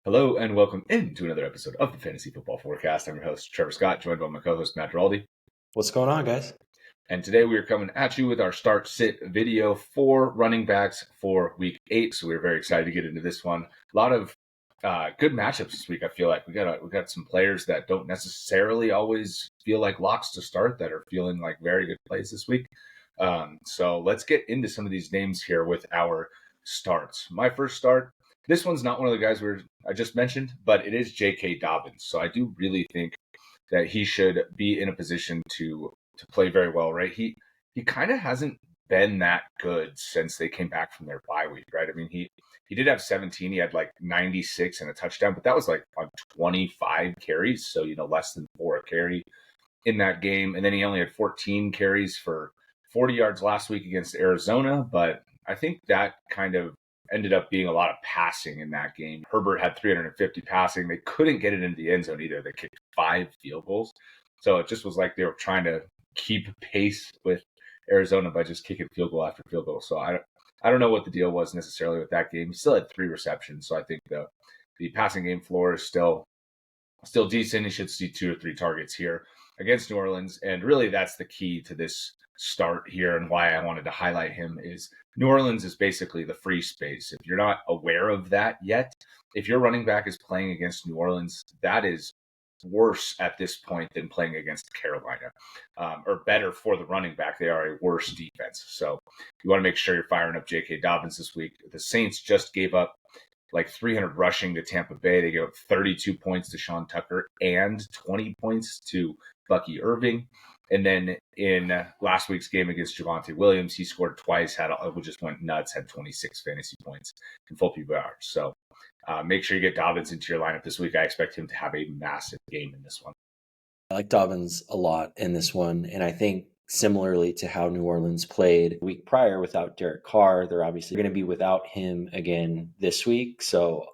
Hello and welcome into another episode of the Fantasy Football Forecast. I'm your host, Trevor Scott, joined by my co-host, Matt Giraldi. What's going on, guys? And today we are coming at you with our start-sit video for running backs for Week 8. So we're very excited to get into this one. A lot of good matchups this week, I feel like. We got some players that don't necessarily always feel like locks to start that are feeling like very good plays this week. So let's get into some of these names here with our starts. My first start, this one's not one of the guys I just mentioned, but it is J.K. Dobbins. So I do really think that he should be in a position to play very well, right? He kind of hasn't been that good since they came back from their bye week, right? I mean, he did have 17. He had like 96 and a touchdown, but that was like on 25 carries. So, less than 4 a carry in that game. And then he only had 14 carries for 40 yards last week against Arizona. But I think that kind of ended up being a lot of passing in that game. Herbert had 350 passing. They couldn't get it into the end zone either. They kicked 5 field goals. So it just was like they were trying to keep pace with Arizona by just kicking field goal after field goal. So I don't know what the deal was necessarily with that game. He still had 3 receptions. So I think the passing game floor is still decent. He should see 2 or 3 targets here against New Orleans. And really that's the key to this start here, and why I wanted to highlight him is New Orleans is basically the free space. If you're not aware of that yet, if your running back is playing against New Orleans, that is worse at this point than playing against Carolina, or better for the running back. They are a worse defense. So you want to make sure you're firing up J.K. Dobbins this week. The Saints just gave up like 300 rushing to Tampa Bay. They gave up 32 points to Sean Tucker and 20 points to Bucky Irving. And then in last week's game against Javonte Williams, he scored twice, just went nuts, had 26 fantasy points in full PPR. So make sure you get Dobbins into your lineup this week. I expect him to have a massive game in this one. I like Dobbins a lot in this one. And I think similarly to how New Orleans played the week prior without Derek Carr, they're obviously going to be without him again this week. So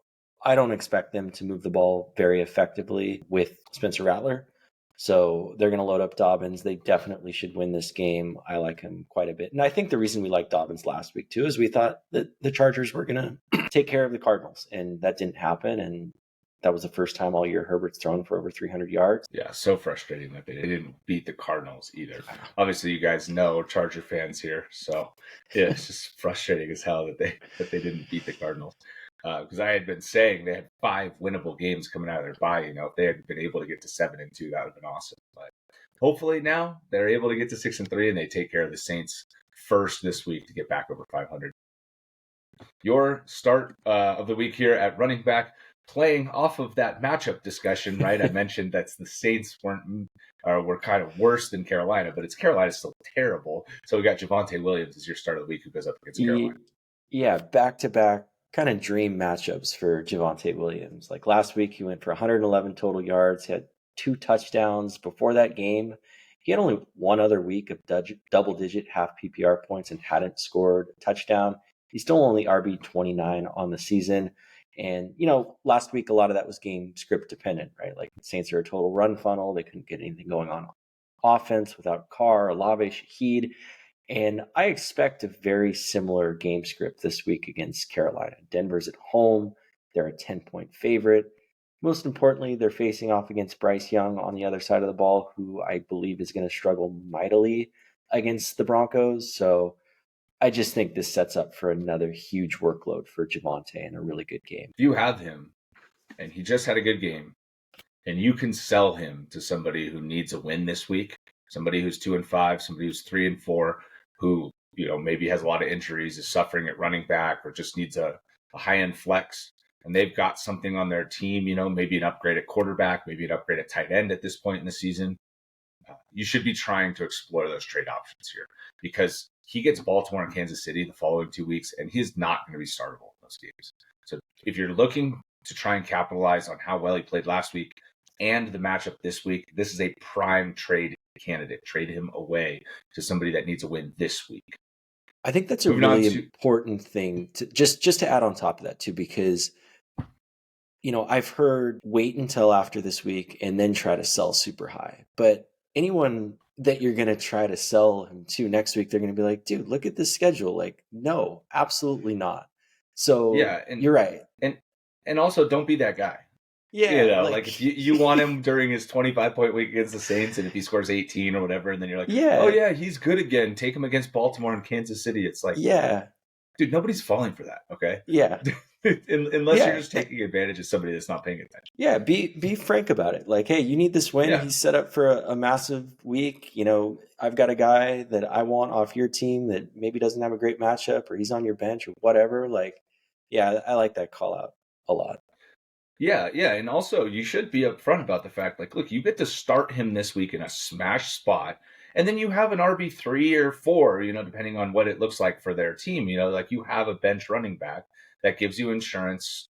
I don't expect them to move the ball very effectively with Spencer Rattler. So they're going to load up Dobbins. They definitely should win this game. I like him quite a bit. And I think the reason we liked Dobbins last week too is we thought that the Chargers were going to take care of the Cardinals, and that didn't happen. And that was the first time all year Herbert's thrown for over 300 yards. Yeah, so frustrating that they didn't beat the Cardinals either. Obviously, you guys know Charger fans here, so yeah, it's just frustrating as hell that they didn't beat the Cardinals. Because I had been saying they had 5 winnable games coming out of their bye. If they had been able to get to 7-2, that would have been awesome. But hopefully now they're able to get to 6-3, and they take care of the Saints first this week to get back over 500. Your start of the week here at running back, playing off of that matchup discussion, right? I mentioned that the Saints were kind of worse than Carolina, but Carolina's still terrible. So we got Javonte Williams as your start of the week, who goes up against Carolina. Yeah, back-to-back kind of dream matchups for Javonte Williams. Like last week, he went for 111 total yards. He had 2 touchdowns. Before that game, he had only one other week of double-digit half PPR points and hadn't scored a touchdown. He's still only RB 29 on the season. And, last week, a lot of that was game script dependent, right? Like the Saints are a total run funnel. They couldn't get anything going on offense without Carr, Olave, Shaheed. And I expect a very similar game script this week against Carolina. Denver's at home. They're a 10-point favorite. Most importantly, they're facing off against Bryce Young on the other side of the ball, who I believe is going to struggle mightily against the Broncos. So I just think this sets up for another huge workload for Javonte and a really good game. If you have him and he just had a good game and you can sell him to somebody who needs a win this week, somebody who's 2-5, somebody who's 3-4, who, maybe has a lot of injuries, is suffering at running back, or just needs a high-end flex, and they've got something on their team, maybe an upgrade at quarterback, maybe an upgrade at tight end at this point in the season, you should be trying to explore those trade options here, because he gets Baltimore and Kansas City the following 2 weeks, and he's not going to be startable in those games. So if you're looking to try and capitalize on how well he played last week and the matchup this week, this is a prime trade candidate. Trade him away to somebody that needs a win this week. I think that's a really important thing to just to add on top of that too, because I've heard wait until after this week and then try to sell super high. But anyone that you're going to try to sell him to next week, they're going to be like, dude, look at this schedule. Like, no, absolutely not. So yeah, you're right. And And also, don't be that guy. Yeah, Like if you want him during his 25-point week against the Saints, and if he scores 18 or whatever, and then you're like, oh yeah, he's good again. Take him against Baltimore and Kansas City. It's like, dude, nobody's falling for that. Okay. Yeah. Unless you're just taking advantage of somebody that's not paying attention. Yeah. Be frank about it. Like, hey, you need this win. Yeah. He's set up for a massive week. I've got a guy that I want off your team that maybe doesn't have a great matchup, or he's on your bench or whatever. Like, yeah, I like that call out a lot. Yeah, and also you should be upfront about the fact, like, look, you get to start him this week in a smash spot, and then you have an RB3 or 4, depending on what it looks like for their team. Like you have a bench running back that gives you insurance,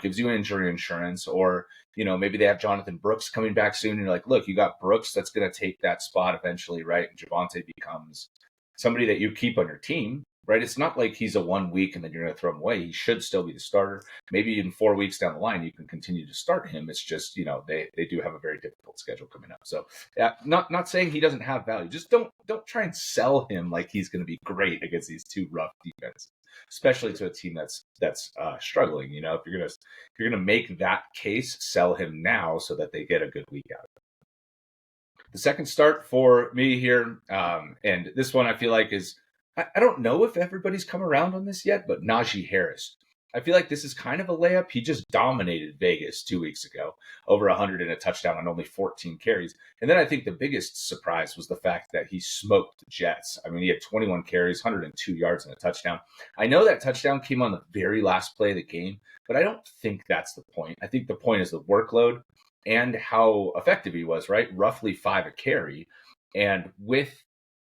gives you injury insurance, or maybe they have Jonathan Brooks coming back soon. And you're like, look, you got Brooks that's going to take that spot eventually, right? And Javonte becomes somebody that you keep on your team. Right, it's not like he's a 1 week and then you're going to throw him away. He should still be the starter. Maybe in 4 weeks down the line, you can continue to start him. It's just, they do have a very difficult schedule coming up. So, yeah, not saying he doesn't have value. Just don't try and sell him like he's going to be great against these two rough defenses, especially to a team that's struggling. If you're gonna make that case, sell him now so that they get a good week out of it. The second start for me here, and this one I feel like is. I don't know if everybody's come around on this yet, but Najee Harris. I feel like this is kind of a layup. He just dominated Vegas 2 weeks ago, over 100 and a touchdown on only 14 carries. And then I think the biggest surprise was the fact that he smoked the Jets. I mean, he had 21 carries, 102 yards and a touchdown. I know that touchdown came on the very last play of the game, but I don't think that's the point. I think the point is the workload and how effective he was, right? Roughly 5 a carry. And with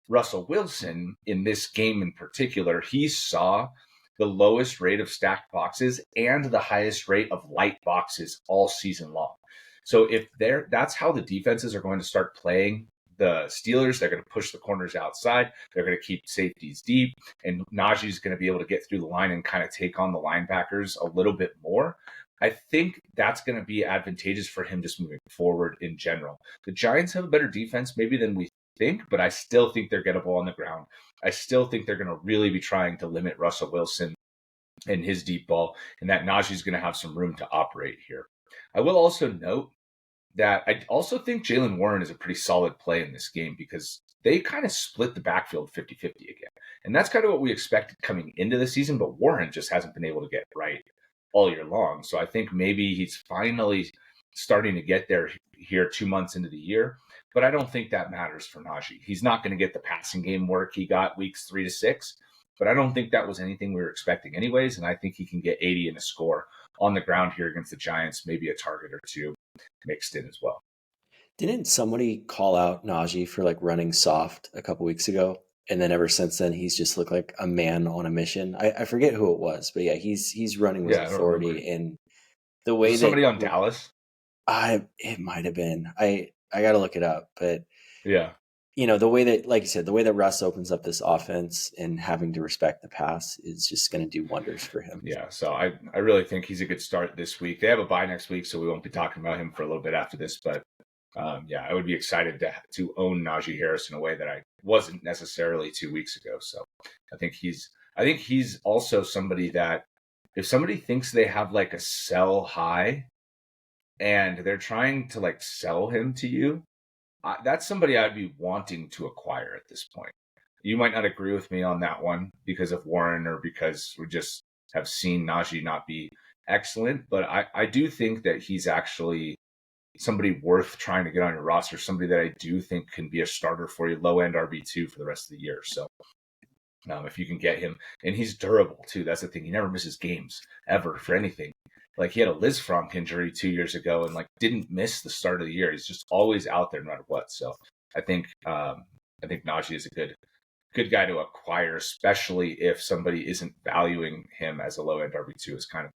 Russell Wilson in this game in particular, he saw the lowest rate of stacked boxes and the highest rate of light boxes all season long. So if that's how the defenses are going to start playing the Steelers. They're going to push the corners outside. They're going to keep safeties deep, and Najee's going to be able to get through the line and kind of take on the linebackers a little bit more. I think that's going to be advantageous for him just moving forward in general. The Giants have a better defense maybe than we think, but I still think they're gettable on the ground. I still think they're going to really be trying to limit Russell Wilson and his deep ball, and that Najee's going to have some room to operate here. I will also note that I also think Jaylen Warren is a pretty solid play in this game because they kind of split the backfield 50-50 again. And that's kind of what we expected coming into the season, but Warren just hasn't been able to get right all year long. So I think maybe he's finally starting to get there here 2 months into the year, but I don't think that matters for Najee. He's not going to get the passing game work he got weeks 3 to 6, but I don't think that was anything we were expecting anyways, and I think he can get 80 in a score on the ground here against the Giants, maybe a target or two mixed in as well. Didn't somebody call out Najee for like running soft a couple weeks ago? And then ever since then, he's just looked like a man on a mission. I forget who it was, but yeah, he's running with authority. And the way somebody on Dallas, it might have been. I got to look it up, but yeah, you know, the way that, like you said, the way that Russ opens up this offense and having to respect the pass is just going to do wonders for him. Yeah, so I really think he's a good start this week. They have a bye next week, so we won't be talking about him for a little bit after this. But yeah, I would be excited to own Najee Harris in a way that I wasn't necessarily 2 weeks ago. So I think he's also somebody that if somebody thinks they have like a sell high and they're trying to like sell him to you, that's somebody I'd be wanting to acquire at this point. You might not agree with me on that one because of Warren or because we just have seen Najee not be excellent, but I do think that he's actually somebody worth trying to get on your roster, somebody that I do think can be a starter for you, low-end RB2 for the rest of the year. So if you can get him, and he's durable too. That's the thing. He never misses games ever for anything. Like he had a Liz Frank injury 2 years ago and like didn't miss the start of the year. He's just always out there no matter what. So I think Najee is a good guy to acquire, especially if somebody isn't valuing him as a low-end RB2, is kind of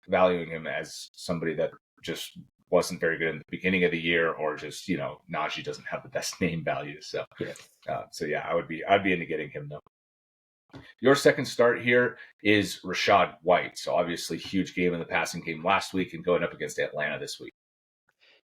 valuing him as somebody that just wasn't very good in the beginning of the year, or just, Najee doesn't have the best name value. So, yeah, I'd be into getting him though. Your second start here is Rachaad White. So obviously huge game in the passing game last week and going up against Atlanta this week.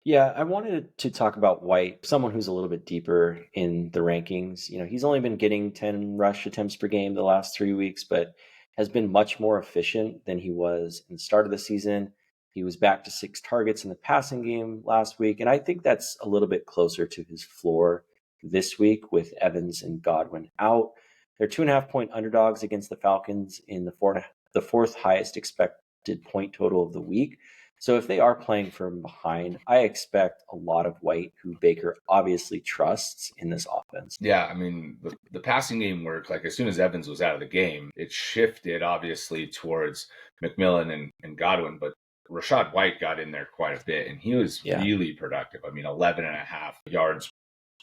Yeah, I wanted to talk about White, someone who's a little bit deeper in the rankings. He's only been getting 10 rush attempts per game the last 3 weeks, but has been much more efficient than he was in the start of the season. He was back to 6 targets in the passing game last week, and I think that's a little bit closer to his floor this week with Evans and Godwin out. They're 2.5-point underdogs against the Falcons in the fourth highest expected point total of the week. So if they are playing from behind, I expect a lot of White, who Baker obviously trusts in this offense. Yeah, I mean, the passing game worked. Like, as soon as Evans was out of the game, it shifted obviously towards McMillan and Godwin, but Rachaad White got in there quite a bit, and he was really productive. I mean, 11.5 yards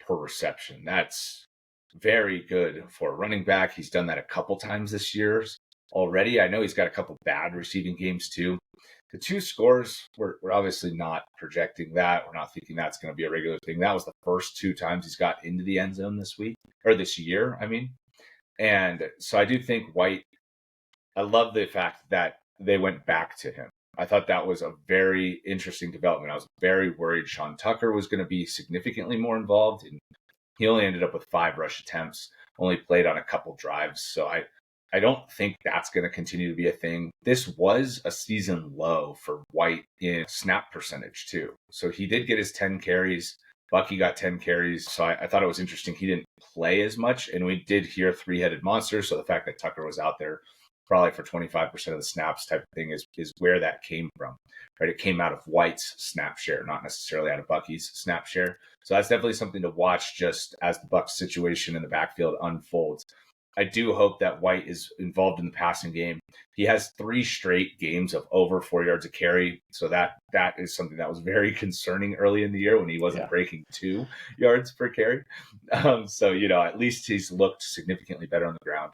per reception. That's very good for a running back. He's done that a couple times this year already. I know he's got a couple bad receiving games too. The 2 scores, we're obviously not projecting that. We're not thinking that's going to be a regular thing. That was the first 2 times he's got into the end zone this year, I mean. And so I do think White, I love the fact that they went back to him. I thought that was a very interesting development. I was very worried Sean Tucker was going to be significantly more involved, and he only ended up with 5 rush attempts, only played on a couple drives. So I don't think that's going to continue to be a thing. This was a season low for White in snap percentage too. So he did get his 10 carries. Bucky got 10 carries. So I thought it was interesting. He didn't play as much, and we did hear 3-headed monster. So the fact that Tucker was out there probably for 25% of the snaps type of thing is where that came from, right? It came out of White's snap share, not necessarily out of Bucky's snap share. So that's definitely something to watch just as the Bucs situation in the backfield unfolds. I do hope that White is involved in the passing game. He has 3 straight games of over 4 yards a carry. So that is something that was very concerning early in the year when he wasn't breaking 2 yards per carry. So, at least he's looked significantly better on the ground.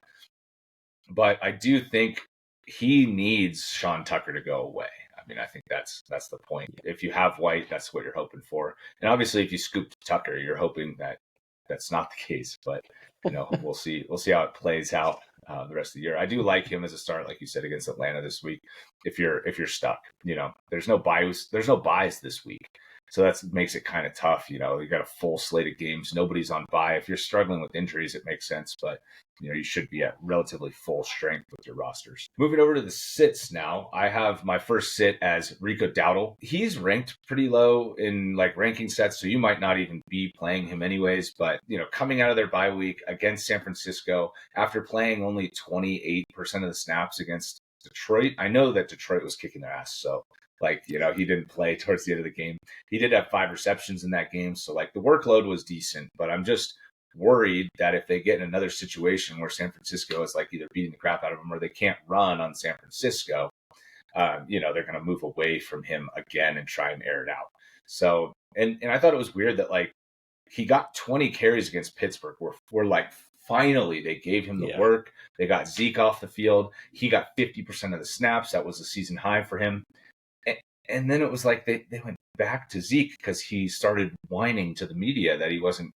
But I do think he needs Sean Tucker to go away. I mean, I think that's the point. If you have White, that's what you're hoping for. And obviously, if you scoop Tucker, you're hoping that that's not the case. But we'll see. We'll see how it plays out the rest of the year. I do like him as a start, like you said, against Atlanta this week. If you're stuck, there's no bias. There's no buys this week. So that makes it kind of tough. You got a full slate of games. Nobody's on bye. If you're struggling with injuries, it makes sense. But, you should be at relatively full strength with your rosters. Moving over to the sits now, I have my first sit as Rico Dowdle. He's ranked pretty low in ranking sets, so you might not even be playing him anyways. But, coming out of their bye week against San Francisco, after playing only 28% of the snaps against Detroit, I know that Detroit was kicking their ass. So, he didn't play towards the end of the game. He did have 5 receptions in that game. So, the workload was decent. But I'm just worried that if they get in another situation where San Francisco is either beating the crap out of them or they can't run on San Francisco, they're going to move away from him again and try and air it out. So, and I thought it was weird that he got 20 carries against Pittsburgh. We're finally they gave him the work. They got Zeke off the field. He got 50% of the snaps. That was a season high for him. And then it was they went back to Zeke because he started whining to the media that he wasn't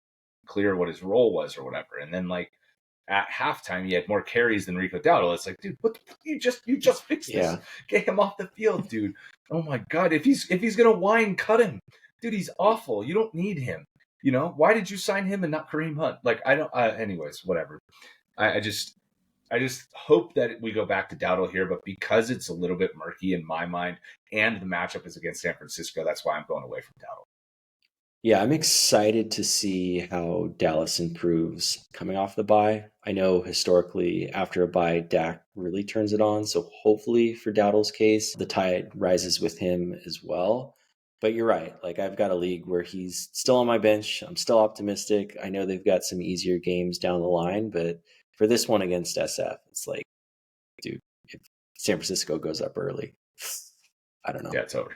clear what his role was or whatever. And then at halftime, he had more carries than Rico Dowdle. It's dude, what the fuck? You just fixed this. Yeah. Get him off the field, dude. Oh my God. If he's gonna whine, cut him. Dude, he's awful. You don't need him. Why did you sign him and not Kareem Hunt? I don't anyways, whatever. I just hope that we go back to Dowdle here, but because it's a little bit murky in my mind and the matchup is against San Francisco, that's why I'm going away from Dowdle. Yeah, I'm excited to see how Dallas improves coming off the bye. I know historically after a bye, Dak really turns it on. So hopefully for Dowdle's case, the tide rises with him as well. But you're right. I've got a league where he's still on my bench. I'm still optimistic. I know they've got some easier games down the line, but for this one against SF, it's dude, if San Francisco goes up early, I don't know. Yeah, it's over.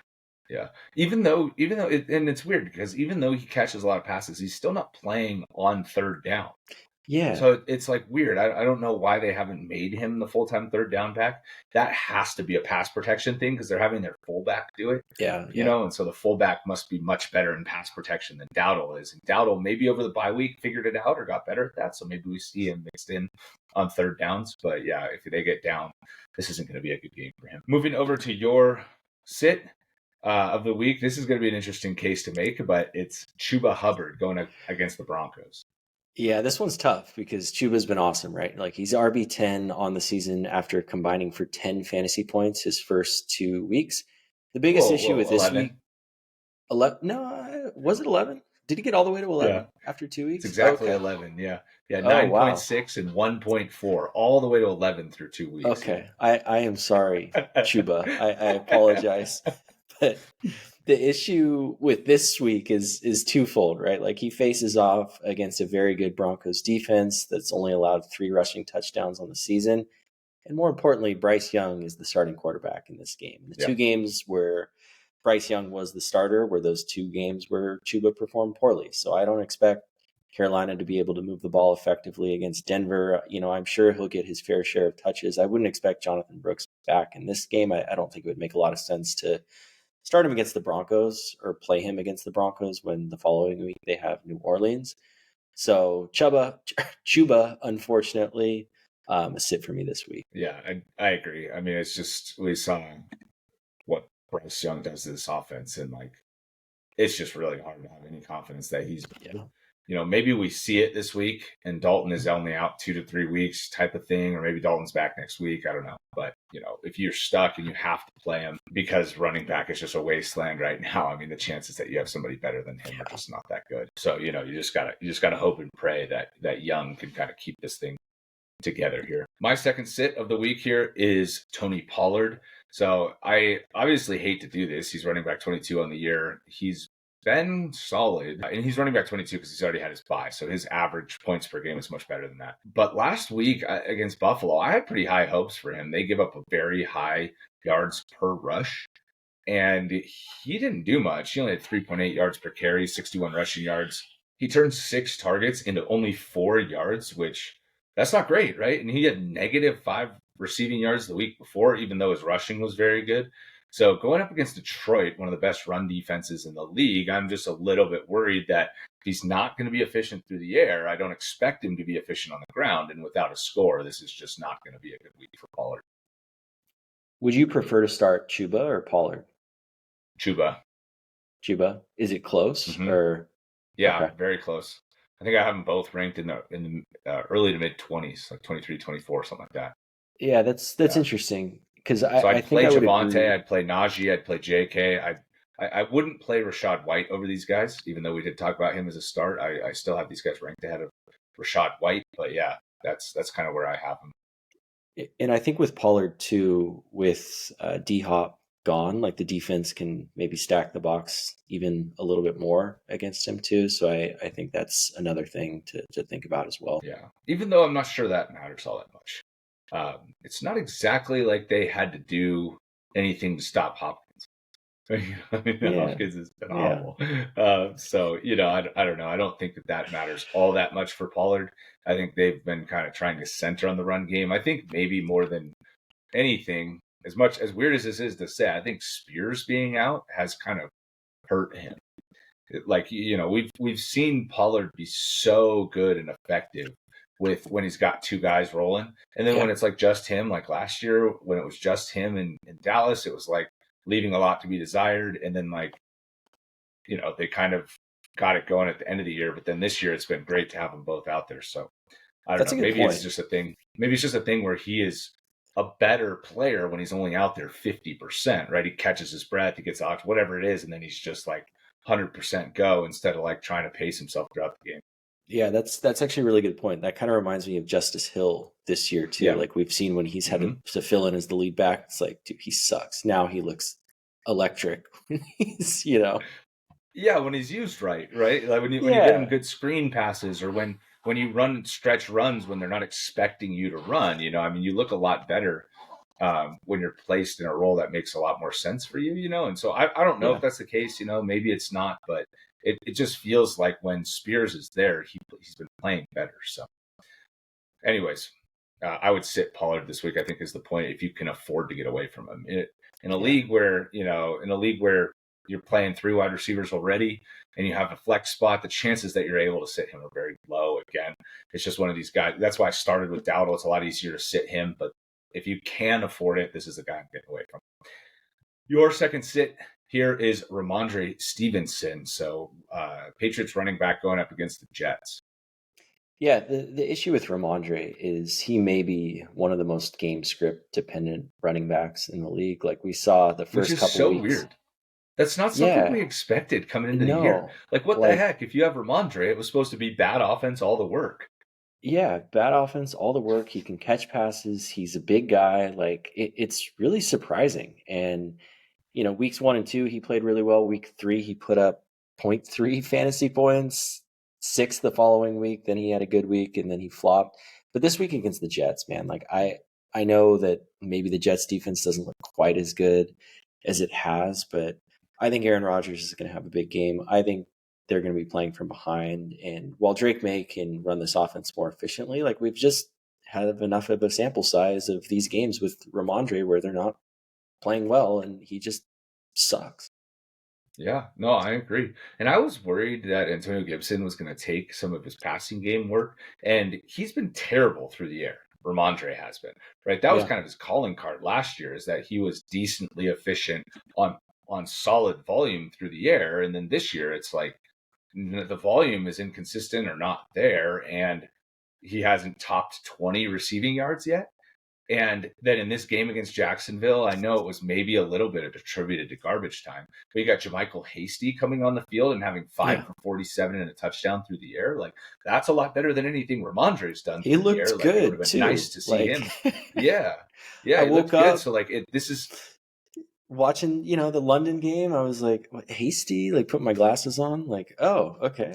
Yeah. Even though and it's weird because even though he catches a lot of passes, he's still not playing on third down. Yeah. So it's weird. I don't know why they haven't made him the full-time third down back. That has to be a pass protection thing because they're having their fullback do it. Yeah. And so the fullback must be much better in pass protection than Dowdle is. And Dowdle maybe over the bye week figured it out or got better at that. So maybe we see him mixed in on third downs. But yeah, if they get down, this isn't going to be a good game for him. Moving over to your sit of the week. This is going to be an interesting case to make, but it's Chuba Hubbard going against the Broncos. Yeah, this one's tough because Chuba's been awesome, right? He's RB10 on the season after combining for 10 fantasy points his first 2 weeks. The biggest issue with this 11. week, 11, no, was it 11? Did he get all the way to 11 Yeah, after 2 it's weeks? exactly Okay. 11. Yeah. Yeah. Oh, wow. 9.6 and 1.4, all the way to 11 through 2 weeks. Okay. I am sorry, Chuba. I apologize. But the issue with this week is twofold, right? Like he faces off against a very good Broncos defense that's only allowed 3 rushing touchdowns on the season. And more importantly, Bryce Young is the starting quarterback in this game. The 2 games where Bryce Young was the starter were those 2 games where Chuba performed poorly. So I don't expect Carolina to be able to move the ball effectively against Denver. I'm sure he'll get his fair share of touches. I wouldn't expect Jonathan Brooks back in this game. I don't think it would make a lot of sense to start him against the Broncos or play him against the Broncos when the following week they have New Orleans. So Chuba, unfortunately, a sit for me this week. Yeah, I agree. I mean, it's just we saw what Bryce Young does to this offense, and like it's just really hard to have any confidence that he's better. Maybe we see it this week and Dalton is only out 2 to 3 weeks type of thing, or maybe Dalton's back next week. I don't know. But, if you're stuck and you have to play him because running back is just a wasteland right now, I mean, the chances that you have somebody better than him are just not that good. So, you just gotta hope and pray that Young can kind of keep this thing together here. My second sit of the week here is Tony Pollard. So I obviously hate to do this. He's running back 22 on the year. He's been solid, and he's running back 22 because he's already had his bye, so his average points per game is much better than that. But last week against Buffalo, I had pretty high hopes for him. They give up a very high yards per rush, and he didn't do much. He only had 3.8 yards per carry, 61 rushing yards. He turned 6 targets into only 4 yards, which that's not great, right? And he had -5 receiving yards the week before, even though his rushing was very good. So going up against Detroit, one of the best run defenses in the league, I'm just a little bit worried that he's not going to be efficient through the air. I don't expect him to be efficient on the ground. And without a score, this is just not going to be a good week for Pollard. Would you prefer to start Chuba or Pollard? Chuba. Is it close? Mm-hmm. Or yeah, okay. Very close. I think I have them both ranked in the early to mid 20s, like 23, 24, something like that. Yeah, that's interesting. Because I'd play Javonte, I'd play Najee, I'd play JK. I wouldn't play Rachaad White over these guys, even though we did talk about him as a start. I still have these guys ranked ahead of Rachaad White, but yeah, that's kind of where I have them. And I think with Pollard too, with D-Hop gone, like the defense can maybe stack the box even a little bit more against him too. So I think that's another thing to think about as well. Yeah, even though I'm not sure that matters all that much. It's not exactly like they had to do anything to stop Hopkins. Hopkins has been awful. So, I don't know. I don't think that matters all that much for Pollard. I think they've been kind of trying to center on the run game. I think maybe more than anything, as much as weird as this is to say, I think Spears being out has kind of hurt him. Like, we've seen Pollard be so good and effective with when he's got 2 guys rolling. And then when it's like just him, like last year when it was just him in Dallas, it was like leaving a lot to be desired. And then they kind of got it going at the end of the year. But then this year it's been great to have them both out there. So I don't know. Maybe it's just a thing. Maybe it's just a thing where he is a better player when he's only out there 50%, right? He catches his breath, he gets out, whatever it is. And then he's just like 100% go instead of like trying to pace himself throughout the game. Yeah, that's actually a really good point. That kind of reminds me of Justice Hill this year too. Yeah. Like we've seen when he's had to fill in as the lead back, it's like, dude, he sucks. Now he looks electric. He's, Yeah, when he's used right? Like when you get him good screen passes, or when you run stretch runs when they're not expecting you to run. You look a lot better when you're placed in a role that makes a lot more sense for you. And so I don't know if that's the case. Maybe it's not, but it just feels like when Spears is there, he's been playing better. So anyways, I would sit Pollard this week, I think is the point, if you can afford to get away from him. In a league where, you're playing 3 wide receivers already and you have a flex spot, the chances that you're able to sit him are very low. Again, it's just one of these guys. That's why I started with Dowdle. It's a lot easier to sit him, but if you can afford it, this is the guy I'm getting away from. Your second sit here is Rhamondre Stevenson. So Patriots running back going up against the Jets. Yeah, the issue with Rhamondre is he may be one of the most game script dependent running backs in the league. Like we saw the which first is couple so weeks. weird. That's not something we Yeah, expected coming into the year. no, Like, what the like heck? If you have Rhamondre, it was supposed to be bad offense, all the work. yeah, bad offense, all the work. He can catch passes. He's a big guy. Like it's really surprising. And weeks 1 and 2, he played really well. Week 3, he put up .3 fantasy points. 6 the following week. Then he had a good week, and then he flopped. But this week against the Jets, man, like I know that maybe the Jets defense doesn't look quite as good as it has, but I think Aaron Rodgers is going to have a big game. I think they're going to be playing from behind, and while Drake May can run this offense more efficiently, like we've just have enough of a sample size of these games with Rhamondre where they're not playing well, and he just sucks. Yeah, no, I agree. And I was worried that Antonio Gibson was going to take some of his passing game work, and he's been terrible through the air. Rhamondre has been, right? That was Yeah. kind of his calling card last year, is that he was decently efficient on solid volume through the air, and then this year it's like the volume is inconsistent or not there, and he hasn't topped 20 receiving yards yet. And then in this game against Jacksonville, I know it was maybe a little bit attributed to garbage time, but you got JaMychal Hasty coming on the field and having 5 Yeah. for 47 and a touchdown through the air. Like, that's a lot better than anything Rhamondre's done He through the air. looked Like, it would good have been too. nice to see Like him. Yeah. I Yeah, he woke looked good. up So, like, this is, watching, the London game. I was like, what, Hasty? Like put my glasses on. Like, oh, okay.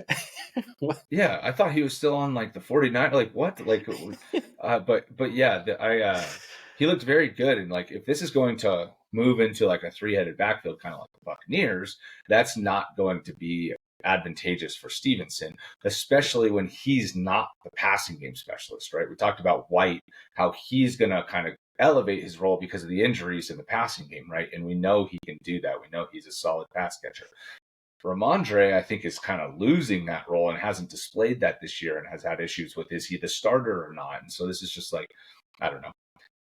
What? yeah, I thought he was still on like the 49. Like, what? Like, but yeah, he looked very good. And like, if this is going to move into like a three-headed backfield, kind of like the Buccaneers, that's not going to be advantageous for Stevenson, especially when he's not the passing game specialist, right? We talked about White, how he's going to kind of elevate his role because of the injuries in the passing game, right? And we know he can do that. We know he's a solid pass catcher. Rhamondre, I think, is kind of losing that role and hasn't displayed that this year and has had issues with, is he the starter or not? And so this is just like, I don't know.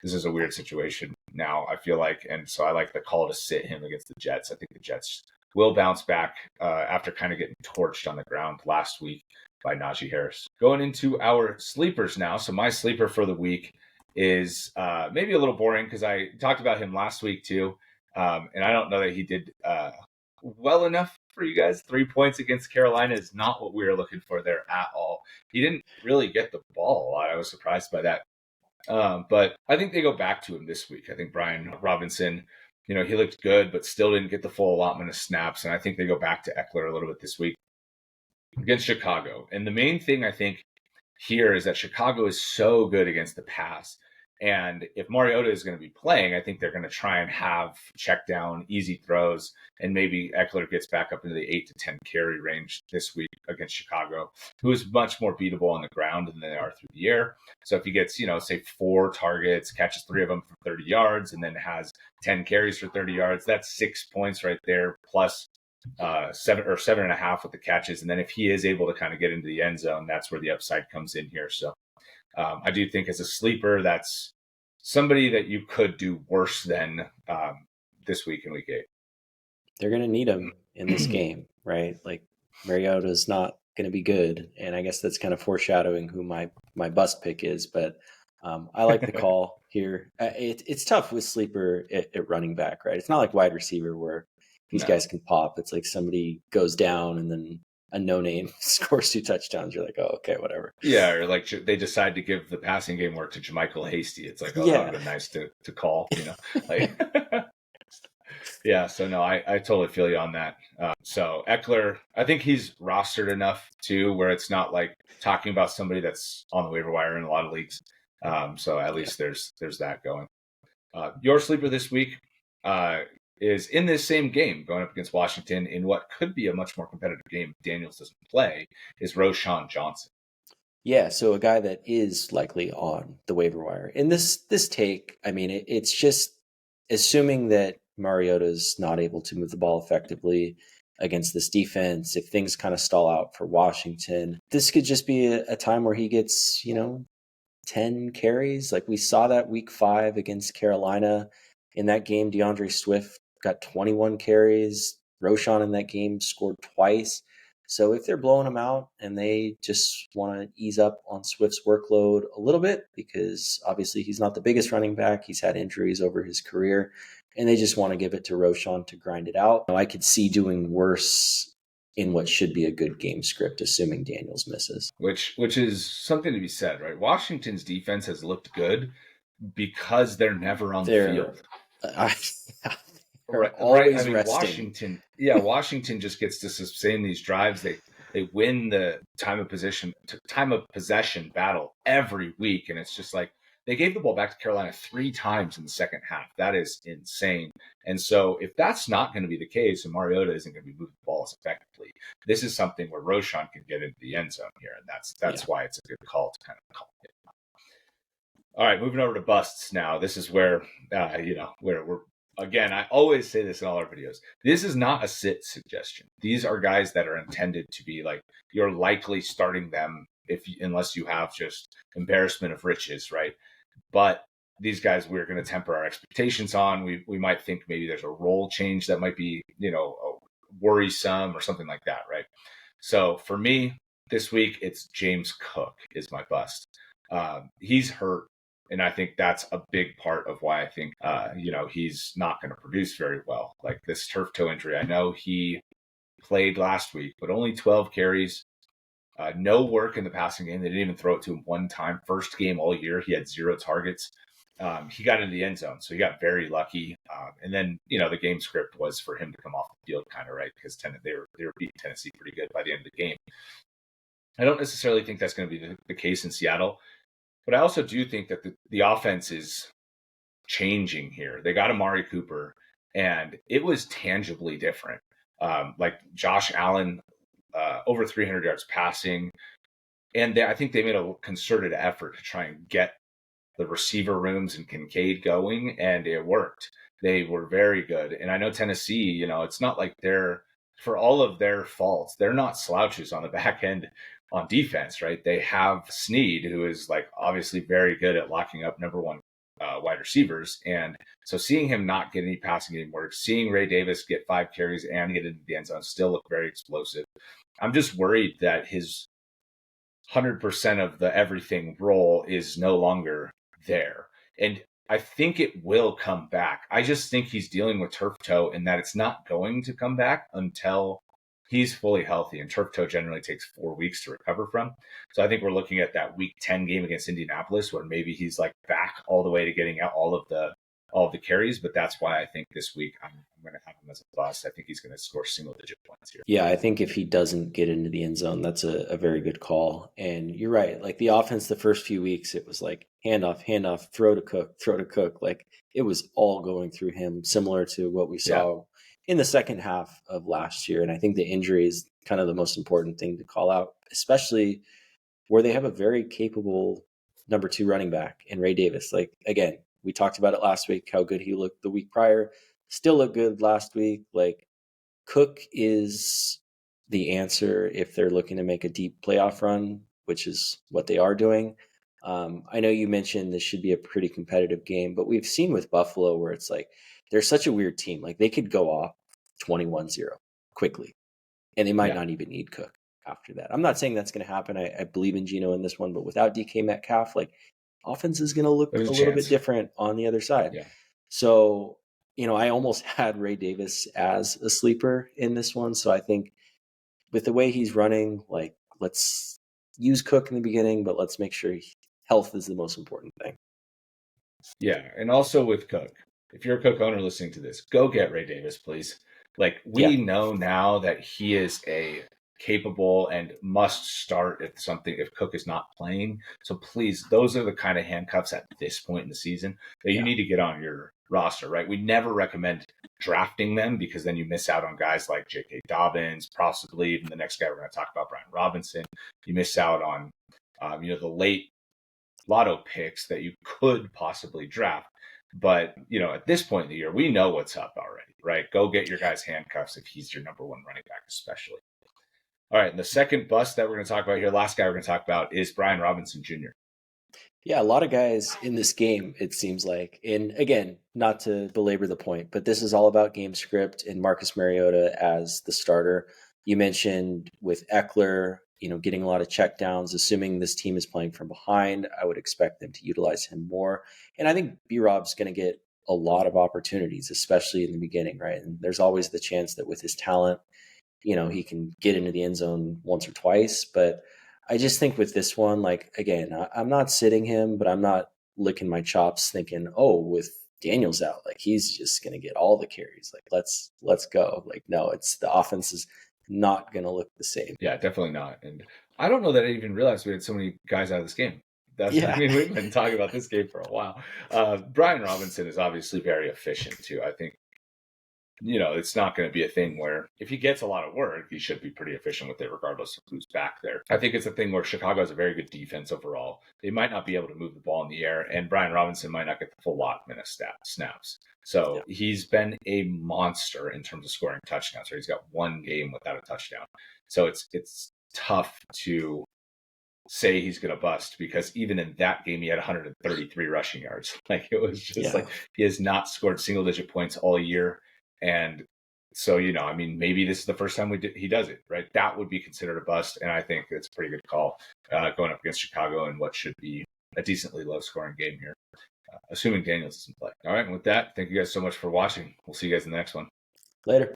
This is a weird situation now, I feel like. And so I like the call to sit him against the Jets. I think the Jets will bounce back after kind of getting torched on the ground last week by Najee Harris. Going into our sleepers now. So my sleeper for the week is maybe a little boring because I talked about him last week too. And I don't know that he did well enough for you guys. 3 points against Carolina is not what we were looking for there at all. He didn't really get the ball a lot. I was surprised by that. But I think they go back to him this week. I think Brian Robinson, he looked good, but still didn't get the full allotment of snaps. And I think they go back to Ekeler a little bit this week against Chicago. And the main thing I think here is that Chicago is so good against the pass. And if Mariota is going to be playing, I think they're going to try and have check down, easy throws, and maybe Ekeler gets back up into the 8 to 10 carry range this week against Chicago, who is much more beatable on the ground than they are through the air. So if he gets, say 4 targets, catches 3 of them for 30 yards, and then has 10 carries for 30 yards, that's 6 points right there, plus 7.5 with the catches. And then if he is able to kind of get into the end zone, that's where the upside comes in here. So I do think as a sleeper, that's somebody that you could do worse than this week in week 8. They're going to need him in this game, right? Like Mariota's not going to be good. And I guess that's kind of foreshadowing who my bust pick is. But I like the call here. It's tough with sleeper at running back, right? It's not like wide receiver where these guys can pop. It's like somebody goes down and then a no-name scores 2 touchdowns. You're like, oh, okay, whatever. Yeah, or like they decide to give the passing game work to JaMychal Hasty. It's like, oh, yeah. that would have been nice to call, like. Yeah, so no, I totally feel you on that. So Ekeler, I think he's rostered enough too, where it's not like talking about somebody that's on the waiver wire in a lot of leagues. So at least there's that going. Your sleeper this week is in this same game going up against Washington in what could be a much more competitive game if Daniels doesn't play, is Roschon Johnson. Yeah, so a guy that is likely on the waiver wire. In this take, I mean, it's just assuming that Mariota's not able to move the ball effectively against this defense. If things kind of stall out for Washington, this could just be a time where he gets, 10 carries. Like we saw that week 5 against Carolina. In that game, DeAndre Swift got 21 carries. Roschon in that game scored twice. So if they're blowing him out and they just want to ease up on Swift's workload a little bit, because obviously he's not the biggest running back, he's had injuries over his career, and they just want to give it to Roschon to grind it out, I could see doing worse in what should be a good game script, assuming Daniels misses. Which is something to be said, right? Washington's defense has looked good because they're never on the field. Right. I mean, resting. Washington just gets to sustain these drives. They win the time of possession battle every week, and it's just like they gave the ball back to Carolina 3 times in the second half. That is insane. And so if that's not going to be the case, and Mariota isn't going to be moving the ball as effectively, this is something where Roschon can get into the end zone here, and that's why it's a good call to kind of call it. All right, moving over to busts now. This is where where we're. Again, I always say this in all our videos. This is not a sit suggestion. These are guys that are intended to be like, you're likely starting them unless you have just embarrassment of riches, right? But these guys, we're going to temper our expectations on. We might think maybe there's a role change that might be, worrisome or something like that, right? So for me, this week, it's James Cook is my bust. He's hurt. And I think that's a big part of why I think, he's not going to produce very well. Like this turf toe injury, I know he played last week, but only 12 carries, no work in the passing game. They didn't even throw it to him one time. First game all year, he had 0 targets. He got into the end zone, so he got very lucky. And then, the game script was for him to come off the field kind of right, because they were beating Tennessee pretty good by the end of the game. I don't necessarily think that's going to be the case in Seattle. But I also do think that the offense is changing here. They got Amari Cooper, and it was tangibly different. Like Josh Allen, over 300 yards passing. And I think they made a concerted effort to try and get the receiver rooms and Kincaid going, and it worked. They were very good. And I know Tennessee, it's not like for all of their faults, they're not slouches on the back end on defense, right? They have Snead, who is like obviously very good at locking up number 1 wide receivers. And so seeing him not get any passing game work, seeing Ray Davis get 5 carries and get into the end zone still look very explosive. I'm just worried that his 100% of the everything role is no longer there. And I think it will come back. I just think he's dealing with turf toe and that it's not going to come back until he's fully healthy, and turf toe generally takes 4 weeks to recover from. So I think we're looking at that week 10 game against Indianapolis where maybe he's like back all the way to getting out all of the carries. But that's why I think this week I'm going to have him as a bust. I think he's going to score single-digit points here. Yeah, I think if he doesn't get into the end zone, that's a very good call. And you're right. Like the offense, the first few weeks, it was like handoff, throw to Cook. Like it was all going through him, similar to what we saw in the second half of last year. And I think the injury is kind of the most important thing to call out, especially where they have a very capable number 2 running back in Ray Davis. Like, again, we talked about it last week, how good he looked the week prior, still looked good last week. Like Cook is the answer if they're looking to make a deep playoff run, which is what they are doing. I know you mentioned this should be a pretty competitive game, but we've seen with Buffalo where it's like, they're such a weird team. Like they could go off 21-0 quickly, and they might not even need Cook after that. I'm not saying that's going to happen. I believe in Geno in this one, but without DK Metcalf, like offense is going to look a little bit different on the other side. Yeah. So, I almost had Ray Davis as a sleeper in this one. So I think with the way he's running, like let's use Cook in the beginning, but let's make sure health is the most important thing. Yeah. And also with Cook, if you're a Cook owner listening to this, go get Ray Davis, please. Like we know now that he is a capable and must start if Cook is not playing. So please, those are the kind of handcuffs at this point in the season that you need to get on your roster, right? We never recommend drafting them because then you miss out on guys like J.K. Dobbins, possibly even the next guy we're going to talk about, Brian Robinson. You miss out on, the late lotto picks that you could possibly draft. But, at this point in the year, we know what's up already, right? Go get your guy's handcuffs if he's your number 1 running back, especially. All right, and the second bust that we're going to talk about here, last guy we're going to talk about is Brian Robinson Jr. Yeah, a lot of guys in this game, it seems like. And again, not to belabor the point, but this is all about game script and Marcus Mariota as the starter. You mentioned with Ekeler, getting a lot of checkdowns. Assuming this team is playing from behind, I would expect them to utilize him more. And I think B-Rob's going to get a lot of opportunities, especially in the beginning, right? And there's always the chance that with his talent, he can get into the end zone once or twice. But I just think with this one, like, again, I'm not sitting him, but I'm not licking my chops thinking, oh, with Daniels out, like he's just going to get all the carries. Like, let's go. Like, no, it's the offense is not going to look the same. Yeah, definitely not. And I don't know that I even realized we had so many guys out of this game. Yeah. I mean, we've been talking about this game for a while. Brian Robinson is obviously very efficient too. I think, it's not going to be a thing where if he gets a lot of work, he should be pretty efficient with it, regardless of who's back there. I think it's a thing where Chicago has a very good defense overall. They might not be able to move the ball in the air, and Brian Robinson might not get the full lot minute snaps. So he's been a monster in terms of scoring touchdowns. Right? He's got one game without a touchdown. So it's tough to say he's going to bust, because even in that game, he had 133 rushing yards. Like, it was just like he has not scored single digit points all year. And so, I mean, maybe this is the first time he does it, right? That would be considered a bust. And I think it's a pretty good call going up against Chicago in what should be a decently low scoring game here, assuming Daniels doesn't play. All right. And with that, thank you guys so much for watching. We'll see you guys in the next one. Later.